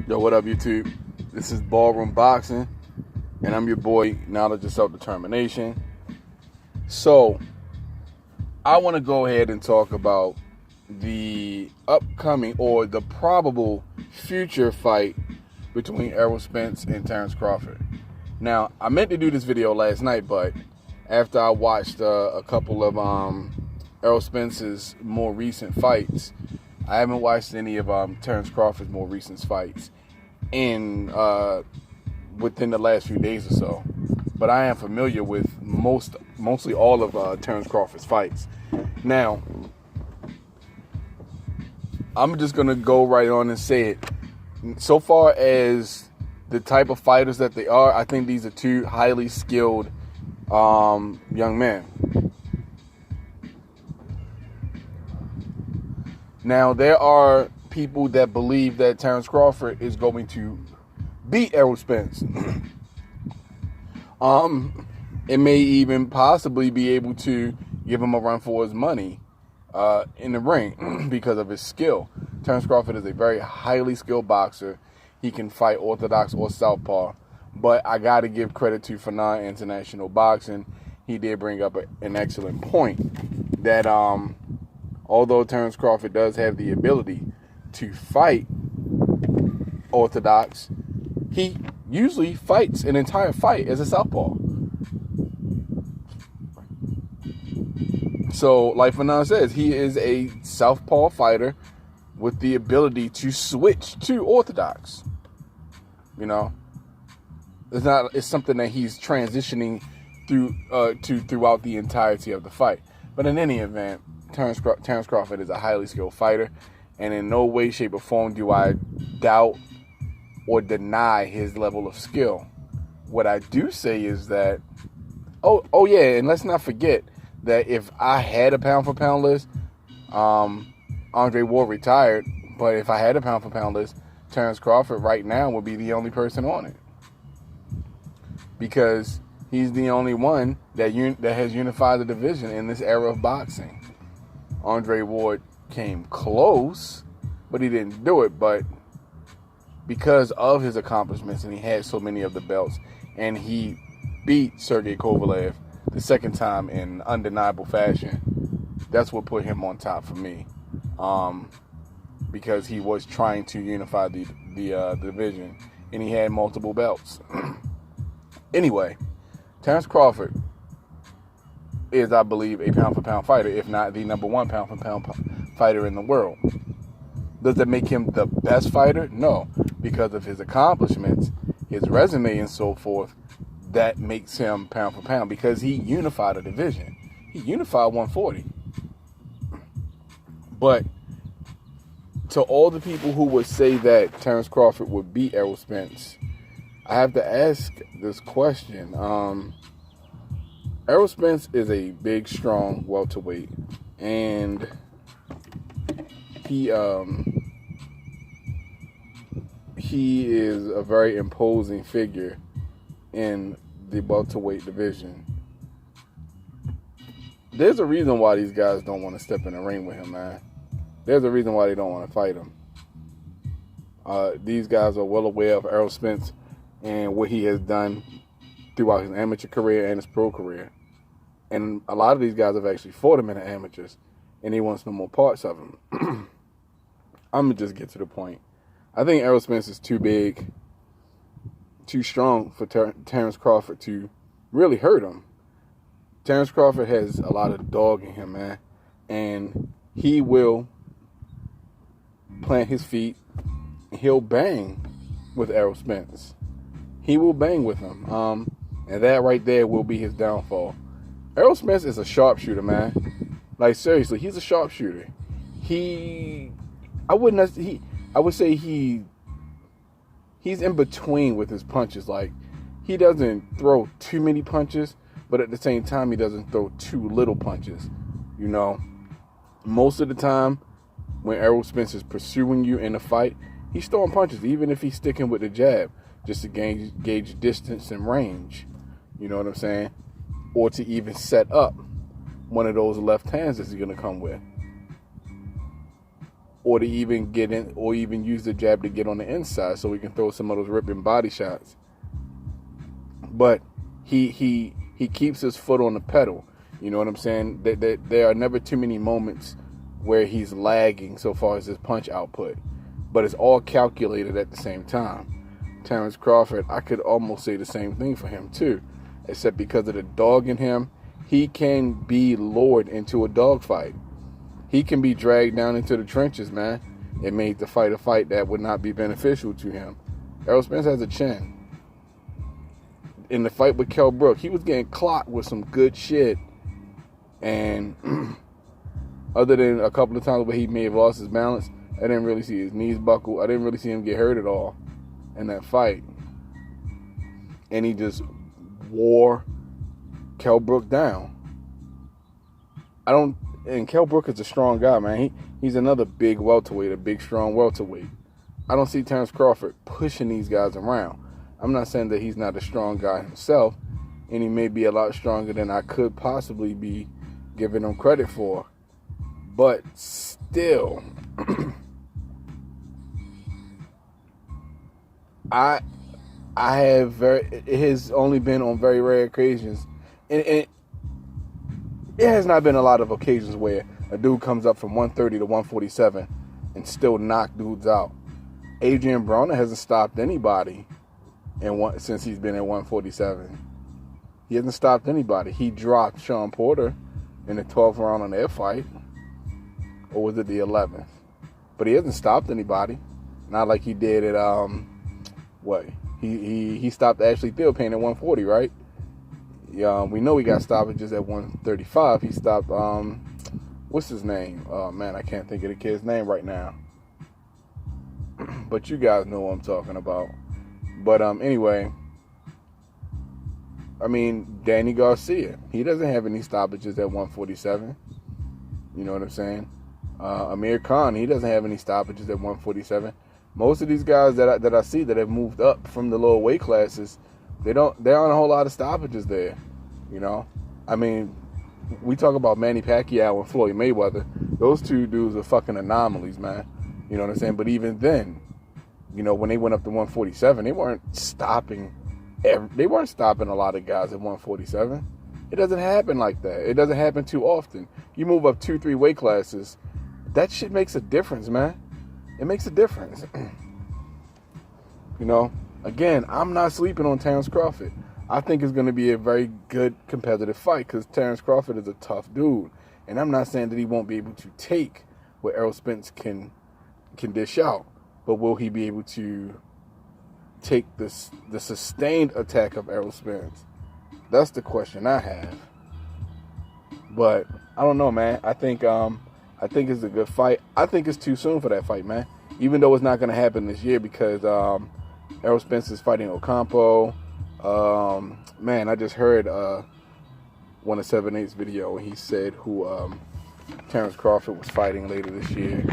Yo, what up, YouTube? This is Ballroom Boxing, and I'm your boy, Knowledge of Self-Determination. So, I want to go ahead and talk about the upcoming or the probable future fight between Errol Spence and Terrence Crawford. Now, I meant to do this video last night, but after I watched a couple of Errol Spence's more recent fights, I haven't watched any of Terrence Crawford's more recent fights in within the last few days or so. But I am familiar with mostly all of Terrence Crawford's fights. Now, I'm just going to go right on and say it. So far as the type of fighters that they are, I think these are two highly skilled young men. Now, there are people that believe that Terrence Crawford is going to beat Errol Spence. It may even possibly be able to give him a run for his money in the ring because of his skill. Terrence Crawford is a very highly skilled boxer. He can fight orthodox or southpaw. But I got to give credit to Fanon International Boxing. He did bring up an excellent point that although Terrence Crawford does have the ability to fight orthodox, he usually fights an entire fight as a southpaw. So, like Fanon says, he is a southpaw fighter with the ability to switch to orthodox. You know, it's something that he's transitioning throughout the entirety of the fight. But in any event, Terrence Crawford is a highly skilled fighter, and in no way, shape, or form do I doubt or deny his level of skill. What I do say is that, oh yeah, and let's not forget that if I had a pound-for-pound list, Andre Ward retired, but if I had a pound-for-pound list, Terrence Crawford right now would be the only person on it. Because he's the only one that has unified the division in this era of boxing. Andre Ward came close, but he didn't do it. But because of his accomplishments, and he had so many of the belts, and he beat Sergey Kovalev the second time in undeniable fashion, that's what put him on top for me. Because he was trying to unify the division, and he had multiple belts. Anyway, Terrence Crawford is, I believe, a pound-for-pound fighter, if not the number one pound-for-pound fighter in the world. Does that make him the best fighter? No. Because of his accomplishments, his resume, and so forth, that makes him pound-for-pound, because he unified a division. He unified 140. But to all the people who would say that Terrence Crawford would beat Errol Spence, I have to ask this question. Errol Spence is a big, strong welterweight, and he is a very imposing figure in the welterweight division. There's a reason why these guys don't want to step in the ring with him, man. There's a reason why they don't want to fight him. These guys are well aware of Errol Spence and what he has done throughout his amateur career and his pro career. And a lot of these guys have actually fought him in the amateurs, and he wants no more parts of him. I'm going to just get to the point. I think Errol Spence is too big, too strong for Terrence Crawford to really hurt him. Terrence Crawford has a lot of dog in him, man. And he will plant his feet, and he'll bang with Errol Spence. He will bang with him. And that right there will be his downfall. Errol Spence is a sharpshooter, man. Like, seriously, he's a sharpshooter. I would say he's in between with his punches. Like, he doesn't throw too many punches, but at the same time, he doesn't throw too little punches. You know, most of the time, when Errol Spence is pursuing you in a fight, he's throwing punches, even if he's sticking with the jab, just to gauge distance and range. You know what I'm saying? Or to even set up one of those left hands that he's going to come with. or to even get in, or even use the jab to get on the inside so he can throw some of those ripping body shots. But he keeps his foot on the pedal. You know what I'm saying? There are never too many moments where he's lagging so far as his punch output. But it's all calculated at the same time. Terrence Crawford, I could almost say the same thing for him too. Except because of the dog in him, he can be lured into a dogfight. He can be dragged down into the trenches, man, and made to fight a fight that would not be beneficial to him. Errol Spence has a chin. In the fight with Kell Brook, he was getting clocked with some good shit. And other than a couple of times where he may have lost his balance, I didn't really see his knees buckle. I didn't really see him get hurt at all in that fight. And he just wore Kell Brook down. And Kell Brook is a strong guy, man. He's another big welterweight, a big, strong welterweight. I don't see Terrence Crawford pushing these guys around. I'm not saying that he's not a strong guy himself, and he may be a lot stronger than I could possibly be giving him credit for. But still, it has only been on very rare occasions, and it has not been a lot of occasions where a dude comes up from 130 to 147 and still knock dudes out. Adrian Broner hasn't stopped anybody since he's been at 147. He hasn't stopped anybody. He dropped Sean Porter in the 12th round on their fight, or was it the 11th? But he hasn't stopped anybody. Not like he did at He stopped Ashley Theophane at 140, right? Yeah, we know he got stoppages at 135. He stopped what's his name? Oh man, I can't think of the kid's name right now. But you guys know what I'm talking about. But anyway, I mean, Danny Garcia, he doesn't have any stoppages at 147. You know what I'm saying? Amir Khan, he doesn't have any stoppages at 147. Most of these guys that I see that have moved up from the lower weight classes, there aren't a whole lot of stoppages there. You know, I mean, we talk about Manny Pacquiao and Floyd Mayweather. Those two dudes are fucking anomalies, man. You know what I'm saying? But even then, you know, when they went up to 147, they weren't stopping a lot of guys at 147. It doesn't happen like that. It doesn't happen too often. You move up 2-3 weight classes, that shit makes a difference, man. It makes a difference. You know, again, I'm not sleeping on Terrence Crawford. I think it's going to be a very good competitive fight because Terrence Crawford is a tough dude. And I'm not saying that he won't be able to take what Errol Spence can dish out. But will he be able to take the sustained attack of Errol Spence? That's the question I have. But I don't know, man. I think it's a good fight. I think it's too soon for that fight, man. Even though it's not going to happen this year because Errol Spence is fighting Ocampo. Man, I just heard one of 7-8's video, and he said who Terrence Crawford was fighting later this year.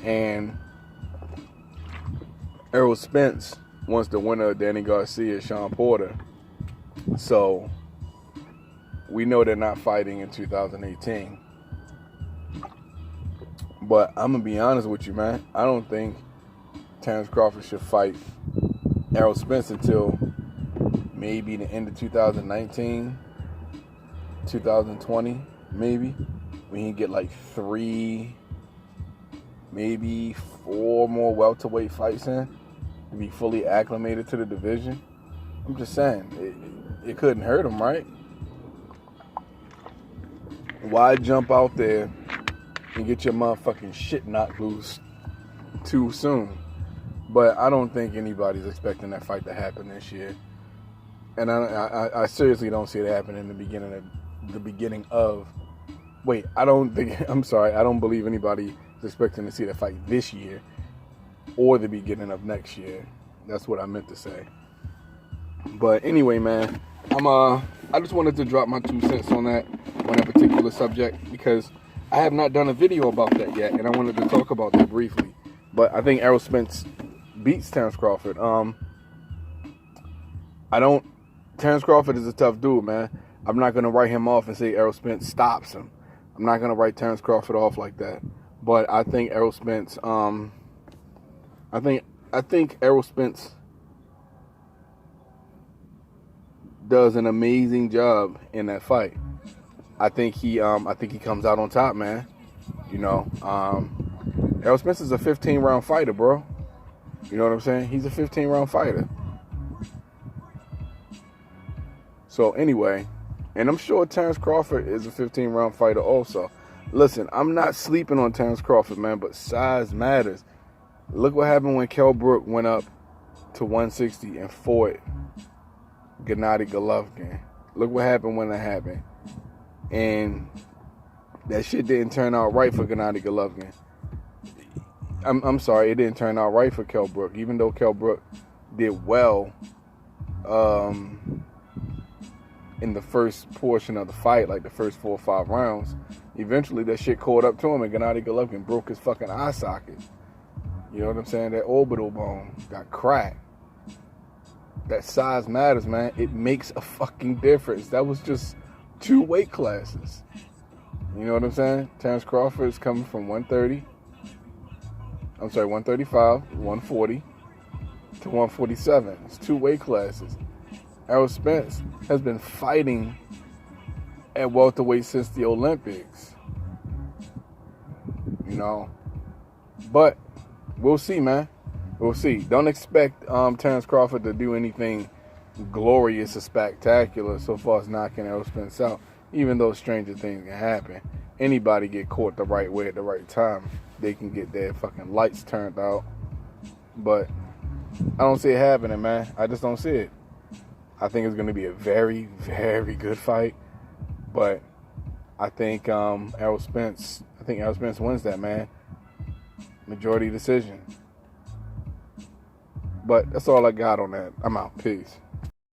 And Errol Spence wants the winner of Danny Garcia, Sean Porter. So we know they're not fighting in 2018. But I'm going to be honest with you, man. I don't think Terrence Crawford should fight Errol Spence until maybe the end of 2019, 2020, maybe. When he get like 3, maybe 4 more welterweight fights in to be fully acclimated to the division. I'm just saying, it couldn't hurt him, right? Why jump out there and get your motherfucking shit knocked loose too soon? But I don't think anybody's expecting that fight to happen this year. And I seriously don't see it happening in the beginning of. Wait, I don't believe anybody is expecting to see that fight this year or the beginning of next year. That's what I meant to say. But anyway, man, I just wanted to drop my 2 cents on that particular subject because I have not done a video about that yet, and I wanted to talk about that briefly. But I think Errol Spence beats Terrence Crawford. Terrence Crawford is a tough dude, man. I'm not going to write him off and say Errol Spence stops him. I'm not going to write Terrence Crawford off like that. But I think Errol Spence, I think Errol Spence does an amazing job in that fight. I think he comes out on top, man. You know, Errol Spence is a 15-round fighter, bro. You know what I'm saying? He's a 15-round fighter. So anyway, and I'm sure Terrence Crawford is a 15-round fighter also. Listen, I'm not sleeping on Terrence Crawford, man, but size matters. Look what happened when Kell Brook went up to 160 and fought Gennady Golovkin. Look what happened when that happened. And that shit didn't turn out right for Gennady Golovkin. I'm sorry, it didn't turn out right for Kell Brook. Even though Kell Brook did well in the first portion of the fight, like the first 4 or 5 rounds, eventually that shit caught up to him and Gennady Golovkin broke his fucking eye socket. You know what I'm saying? That orbital bone got cracked. That size matters, man. It makes a fucking difference. That was just 2 weight classes. You know what I'm saying? Terrence Crawford is coming from 135, 140 to 147. It's 2 weight classes. Errol Spence has been fighting at welterweight since the Olympics. You know, but we'll see, man. We'll see. Don't expect Terrence Crawford to do anything glorious or spectacular so far as knocking Errol Spence out, even though stranger things can happen. Anybody get caught the right way at the right time, they can get their fucking lights turned out. But I don't see it happening, man. I just don't see it. I think it's going to be a very, very good fight. But I think Errol Spence wins that, man. Majority decision. But that's all I got on that. I'm out. Peace.